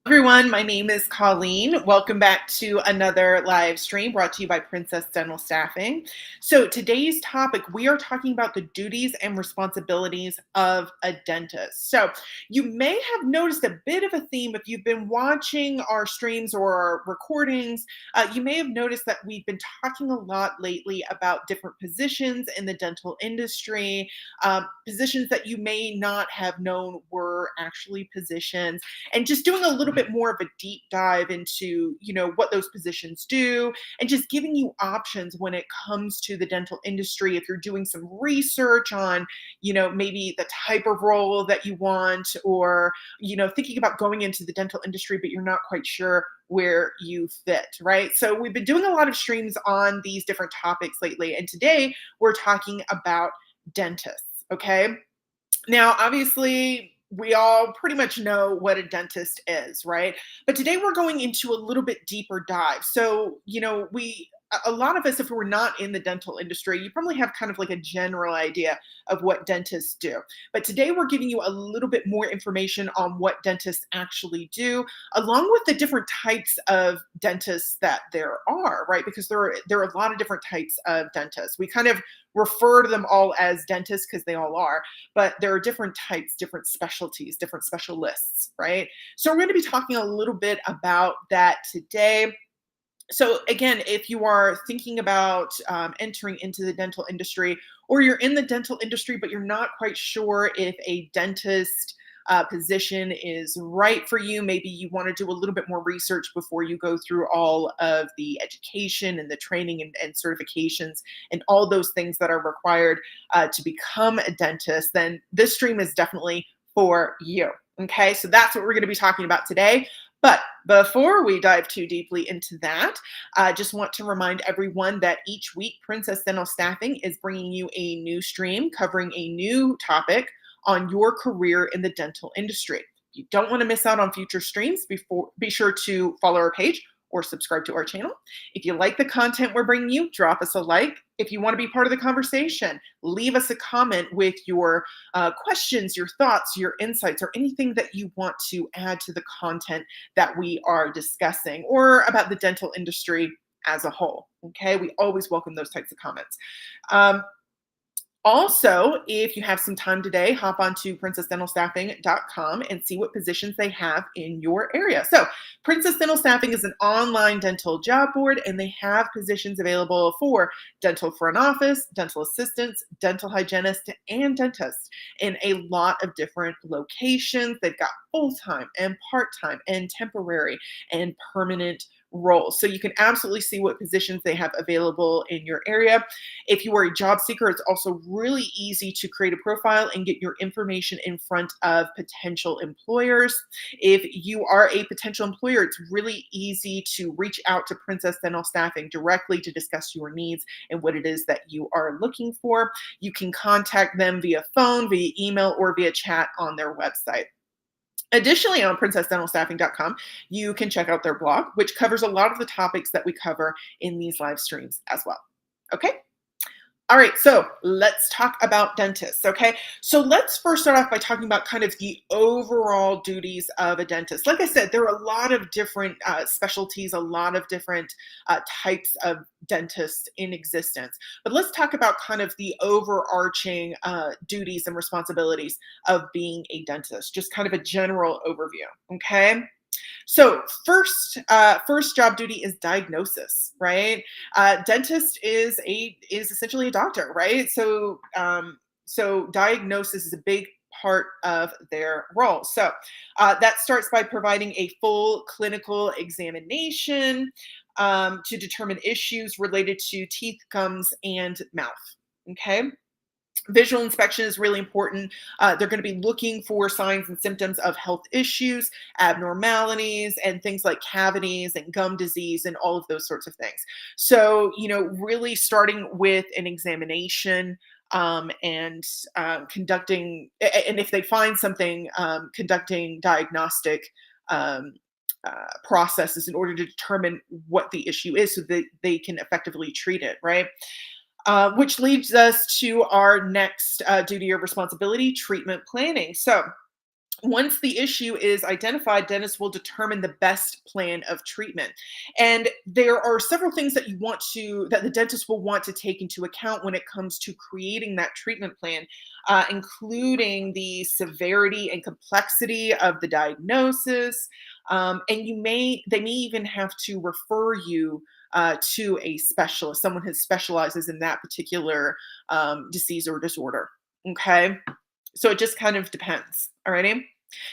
Everyone, my name is Colleen. Welcome back to another live stream brought to you by Princess Dental Staffing. So, today's topic, we are talking about the duties and responsibilities of a dentist. So, you may have noticed a bit of a theme if you've been watching our streams or our recordings. You may have noticed that we've been talking a lot lately about different positions in the dental industry, positions that you may not have known were actually positions, and just doing a little bit more of a deep dive into what those positions do, and just giving you options when it comes to the dental industry if you're doing some research on maybe the type of role that you want, or thinking about going into the dental industry but you're not quite sure where you fit, right? So we've been doing a lot of streams on these different topics lately, and today we're talking about dentists. Okay, now, obviously, we all pretty much know what a dentist is, right? But today we're going into a little bit deeper dive. So, a lot of us, if we're not in the dental industry, you probably have kind of like a general idea of what dentists do. But today we're giving you a little bit more information on what dentists actually do, along with the different types of dentists that there are, right? Because there are a lot of different types of dentists. We kind of refer to them all as dentists because they all are, but there are different types, different specialties, different specialists, right? So we're going to be talking a little bit about that today. So again, if you are thinking about entering into the dental industry, or you're in the dental industry but you're not quite sure if a dentist position is right for you, maybe you want to do a little bit more research before you go through all of the education and the training and certifications and all those things that are required to become a dentist, then this stream is definitely for you. Okay, so that's what we're going to be talking about today. But before we dive too deeply into that, I just want to remind everyone that each week Princess Dental Staffing is bringing you a new stream covering a new topic on your career in the dental industry. If you don't want to miss out on future streams, be sure to follow our page or subscribe to our channel. If you like the content we're bringing you, drop us a like. If you want to be part of the conversation, leave us a comment with your questions, your thoughts, your insights, or anything that you want to add to the content that we are discussing, or about the dental industry as a whole. Okay, we always welcome those types of comments. Also, if you have some time today, hop on to princessdentalstaffing.com and see what positions they have in your area. So, Princess Dental Staffing is an online dental job board, and they have positions available for dental front office, dental assistants, dental hygienists, and dentists in a lot of different locations. They've got full-time and part-time and temporary and permanent roles. So you can absolutely see what positions they have available in your area. If you are a job seeker, it's also really easy to create a profile and get your information in front of potential employers. If you are a potential employer, it's really easy to reach out to Princess Dental Staffing directly to discuss your needs and what it is that you are looking for. You can contact them via phone, via email, or via chat on their website. Additionally, on princessdentalstaffing.com, you can check out their blog, which covers a lot of the topics that we cover in these live streams as well. Okay? All right, so let's talk about dentists, okay? So let's first start off by talking about kind of the overall duties of a dentist. Like I said, there are a lot of different specialties, a lot of different types of dentists in existence. But let's talk about kind of the overarching duties and responsibilities of being a dentist, just kind of a general overview, okay? So first job duty is diagnosis, right? Dentist is essentially a doctor, right? So diagnosis is a big part of their role. So that starts by providing a full clinical examination to determine issues related to teeth, gums, and mouth. Okay. Visual inspection is really important. They're going to be looking for signs and symptoms of health issues, abnormalities, and things like cavities and gum disease and all of those sorts of things. So, really starting with an examination and conducting, and if they find something, conducting diagnostic processes in order to determine what the issue is so that they can effectively treat it, right? Which leads us to our next duty or responsibility, treatment planning. So Once the issue is identified, dentists will determine the best plan of treatment. And there are several things that the dentist will want to take into account when it comes to creating that treatment plan, including the severity and complexity of the diagnosis. And they may even have to refer you to a specialist, someone who specializes in that particular disease or disorder. Okay. So it just kind of depends. Alrighty.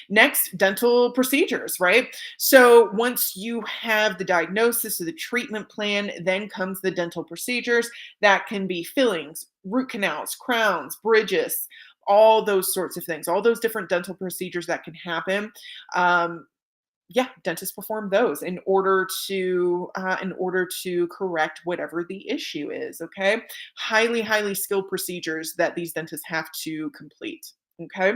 Next, dental procedures, right? So once you have the diagnosis or the treatment plan, then comes the dental procedures. That can be fillings, root canals, crowns, bridges, all those sorts of things, all those different dental procedures that can happen. Um, yeah, dentists perform those in order to correct whatever the issue is. Okay, highly skilled procedures that these dentists have to complete. Okay.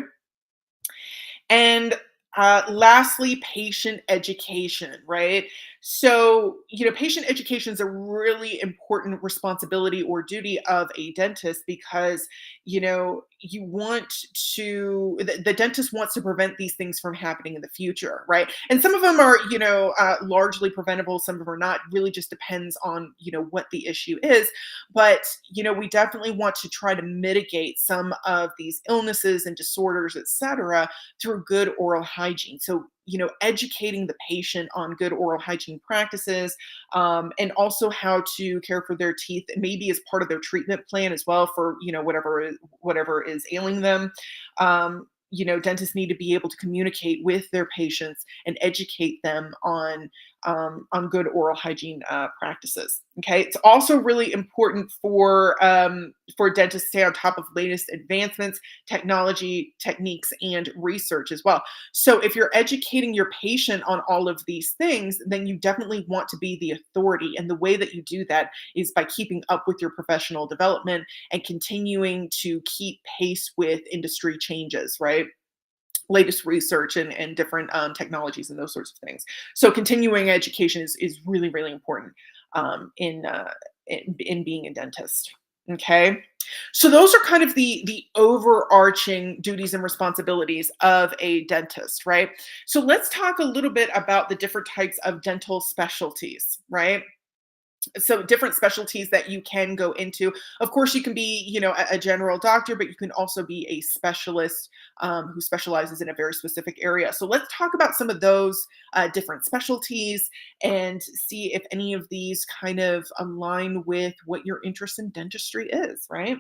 And lastly, patient education, right? So, patient education is a really important responsibility or duty of a dentist because, the dentist wants to prevent these things from happening in the future, right? And some of them are, largely preventable, some of them are not, really just depends on, what the issue is. But, we definitely want to try to mitigate some of these illnesses and disorders, et cetera, through good oral hygiene. So, educating the patient on good oral hygiene practices, and also how to care for their teeth, maybe as part of their treatment plan as well for whatever is ailing them. Dentists need to be able to communicate with their patients and educate them on good oral hygiene practices. Okay, it's also really important for dentists to stay on top of latest advancements, technology, techniques, and research as well. So if you're educating your patient on all of these things, then you definitely want to be the authority. And the way that you do that is by keeping up with your professional development and continuing to keep pace with industry changes, right? Latest research and different technologies and those sorts of things. So continuing education is really important um, in, uh, in being a dentist. Okay, so those are kind of the overarching duties and responsibilities of a dentist, right? So let's talk a little bit about the different types of dental specialties, right? So different specialties that you can go into. Of course, you can be, a general doctor, but you can also be a specialist who specializes in a very specific area. So let's talk about some of those different specialties and see if any of these kind of align with what your interest in dentistry is, right?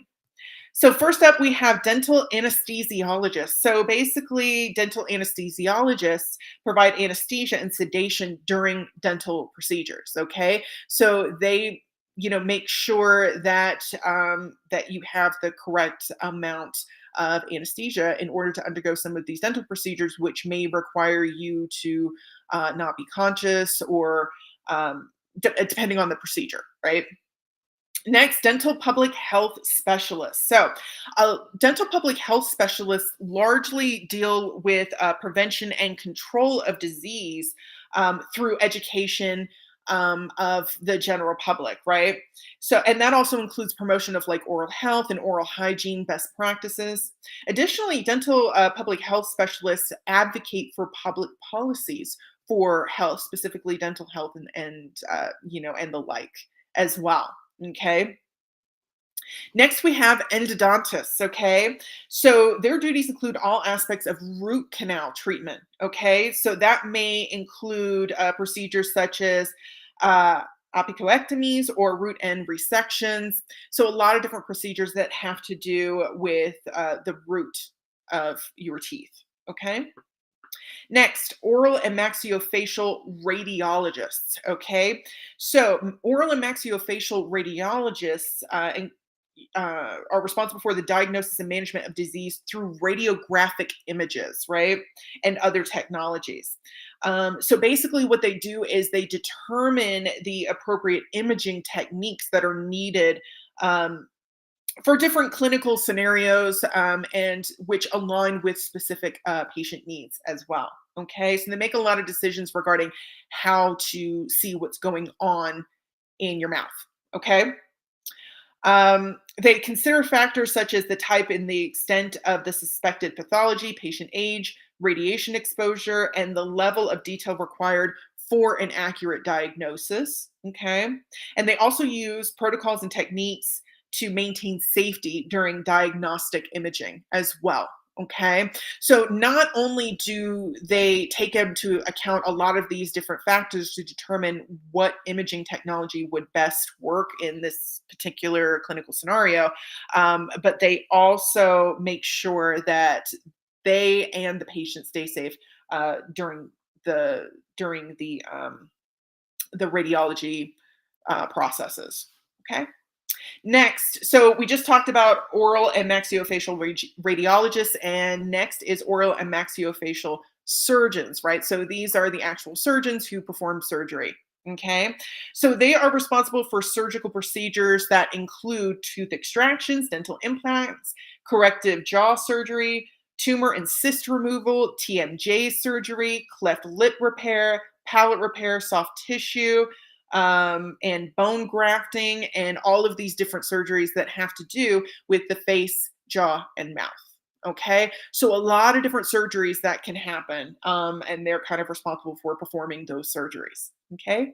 So first up, we have dental anesthesiologists. So basically, dental anesthesiologists provide anesthesia and sedation during dental procedures. Okay, so they make sure that that you have the correct amount of anesthesia in order to undergo some of these dental procedures, which may require you to not be conscious or depending on the procedure, right? Next, dental public health specialists. So, dental public health specialists largely deal with prevention and control of disease through education of the general public, right? So, and that also includes promotion of like oral health and oral hygiene best practices. Additionally, dental public health specialists advocate for public policies for health, specifically dental health and the like as well. Okay. Next, we have endodontists. Okay. So their duties include all aspects of root canal treatment. Okay. So that may include procedures such as uh, apicoectomies or root end resections. So a lot of different procedures that have to do with the root of your teeth. Okay. Next, oral and maxillofacial radiologists. Okay, so oral and maxillofacial radiologists are responsible for the diagnosis and management of disease through radiographic images, right, and other technologies. So basically, what they do is they determine the appropriate imaging techniques that are needed. For different clinical scenarios and which align with specific patient needs as well. Okay, so they make a lot of decisions regarding how to see what's going on in your mouth. Okay, they consider factors such as the type and the extent of the suspected pathology, patient age, radiation exposure, and the level of detail required for an accurate diagnosis. Okay. And they also use protocols and techniques to maintain safety during diagnostic imaging as well. Okay. So not only do they take into account a lot of these different factors to determine what imaging technology would best work in this particular clinical scenario, but they also make sure that they and the patient stay safe during the radiology processes. Okay. Next, so we just talked about oral and maxillofacial radiologists, and next is oral and maxillofacial surgeons, right? So these are the actual surgeons who perform surgery. Okay, so they are responsible for surgical procedures that include tooth extractions, dental implants, corrective jaw surgery, tumor and cyst removal, TMJ surgery, cleft lip repair, palate repair, soft tissue, and bone grafting, and all of these different surgeries that have to do with the face, jaw, and mouth. Okay, so a lot of different surgeries that can happen, and they're kind of responsible for performing those surgeries. Okay,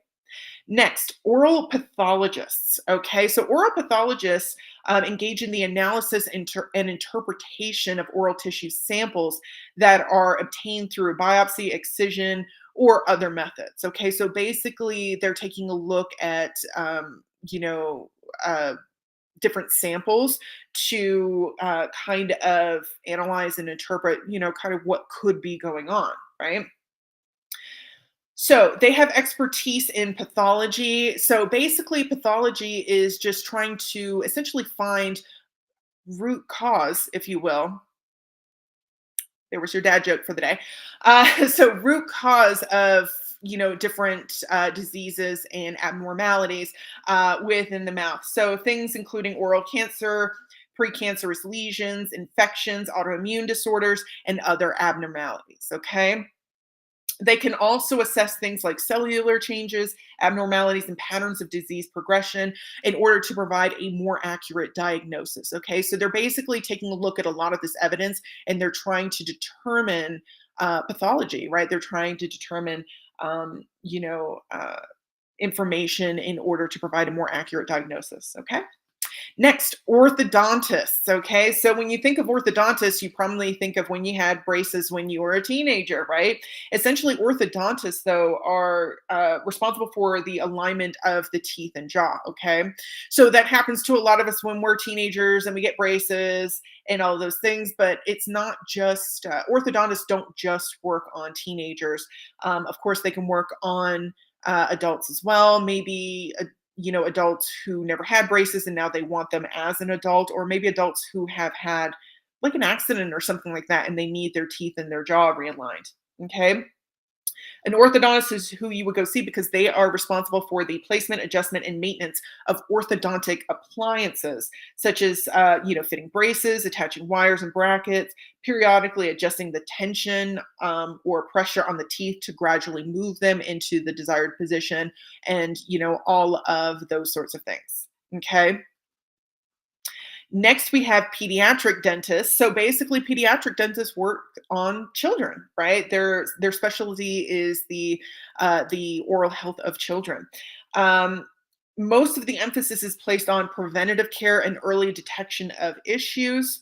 next, oral pathologists. Okay, so oral pathologists engage in the analysis and interpretation of oral tissue samples that are obtained through biopsy, excision, or other methods. Okay, so basically, they're taking a look at, you know, different samples to kind of analyze and interpret, kind of what could be going on, right? So they have expertise in pathology. So basically, pathology is just trying to essentially find root cause, if you will. There was your dad joke for the day. So root cause of different diseases and abnormalities within the mouth. So things including oral cancer, precancerous lesions, infections, autoimmune disorders, and other abnormalities. Okay. They can also assess things like cellular changes, abnormalities, and patterns of disease progression in order to provide a more accurate diagnosis. Okay, so they're basically taking a look at a lot of this evidence and they're trying to determine pathology, right? They're trying to determine, um, you know, uh, information in order to provide a more accurate diagnosis. Okay. Next, orthodontists. Okay, so when you think of orthodontists, you probably think of when you had braces when you were a teenager, right? Essentially, orthodontists, though, are responsible for the alignment of the teeth and jaw. Okay, so that happens to a lot of us when we're teenagers and we get braces and all those things, but it's not just orthodontists don't just work on teenagers. Of course, they can work on adults as well, maybe adults who never had braces and now they want them as an adult, or maybe adults who have had like an accident or something like that and they need their teeth and their jaw realigned. Okay. An orthodontist is who you would go see because they are responsible for the placement, adjustment, and maintenance of orthodontic appliances, such as fitting braces, attaching wires and brackets, periodically adjusting the tension or pressure on the teeth to gradually move them into the desired position, and all of those sorts of things. Okay. Next, we have pediatric dentists. So basically, pediatric dentists work on children, right? Their specialty is the oral health of children. Um, Most of the emphasis is placed on preventative care and early detection of issues.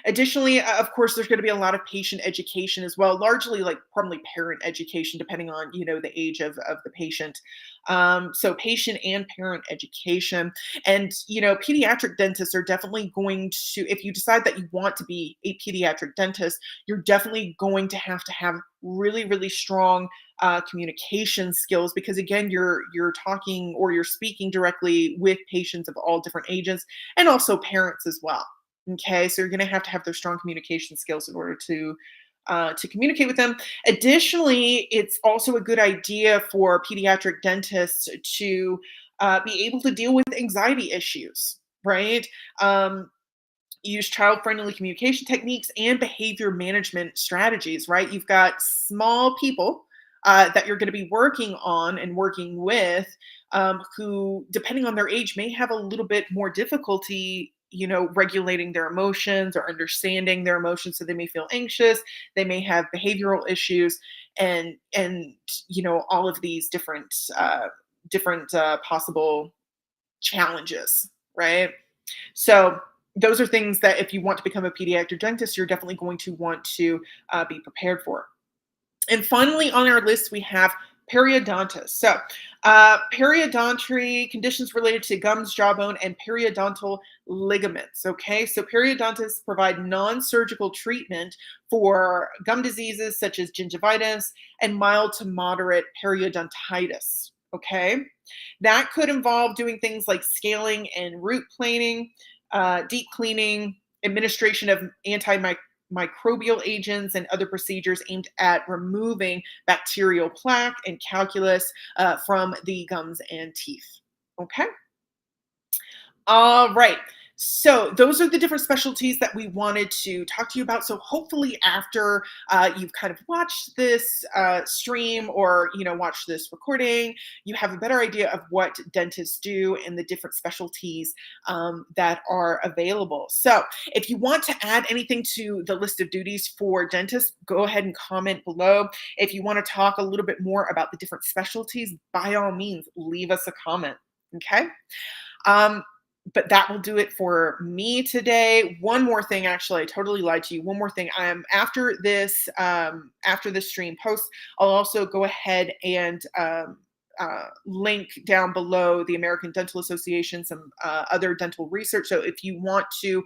Additionally, of course, there's going to be a lot of patient education as well, largely like probably parent education, depending on the age of the patient. So patient and parent education, and pediatric dentists are definitely going to, if you decide that you want to be a pediatric dentist, you're definitely going to have really really strong communication skills, because again you're talking or you're speaking directly with patients of all different ages and also parents as well. Okay, so you're going to have those strong communication skills in order to communicate with them. Additionally, it's also a good idea for pediatric dentists to be able to deal with anxiety issues, right? Use child-friendly communication techniques and behavior management strategies, right? You've got small people that you're going to be working on and working with, who, depending on their age, may have a little bit more difficulty regulating their emotions or understanding their emotions. So they may feel anxious, they may have behavioral issues, and all of these different possible challenges, right? So those are things that if you want to become a pediatric dentist, you're definitely going to want to be prepared for. And finally, on our list, we have periodontitis. So, periodontry, conditions related to gums, jawbone, and periodontal ligaments. Okay, so periodontists provide non surgical treatment for gum diseases such as gingivitis and mild to moderate periodontitis. Okay, that could involve doing things like scaling and root planing, deep cleaning, administration of antimicrobial agents, and other procedures aimed at removing bacterial plaque and calculus from the gums and teeth. Okay. All right. So those are the different specialties that we wanted to talk to you about. So hopefully, after you've kind of watched this stream or watched this recording, you have a better idea of what dentists do and the different specialties that are available. So if you want to add anything to the list of duties for dentists, go ahead and comment below. If you want to talk a little bit more about the different specialties, by all means, leave us a comment. Okay. Um, but that will do it for me today. One more thing, actually, I totally lied to you. One more thing. After this stream post, I'll also go ahead and link down below the American Dental Association, some other dental research. So if you want to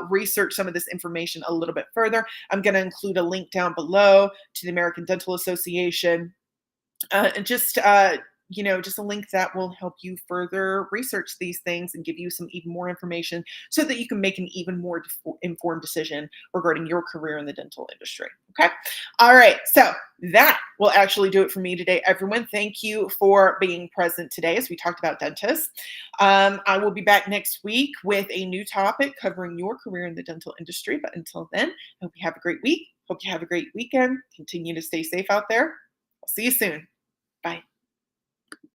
research some of this information a little bit further, I'm going to include a link down below to the American Dental Association. And just a link that will help you further research these things and give you some even more information so that you can make an even more informed decision regarding your career in the dental industry. Okay. All right. So that will actually do it for me today, everyone. Thank you for being present today as we talked about dentists. I will be back next week with a new topic covering your career in the dental industry. But until then, I hope you have a great week. Hope you have a great weekend. Continue to stay safe out there. I'll see you soon. Bye.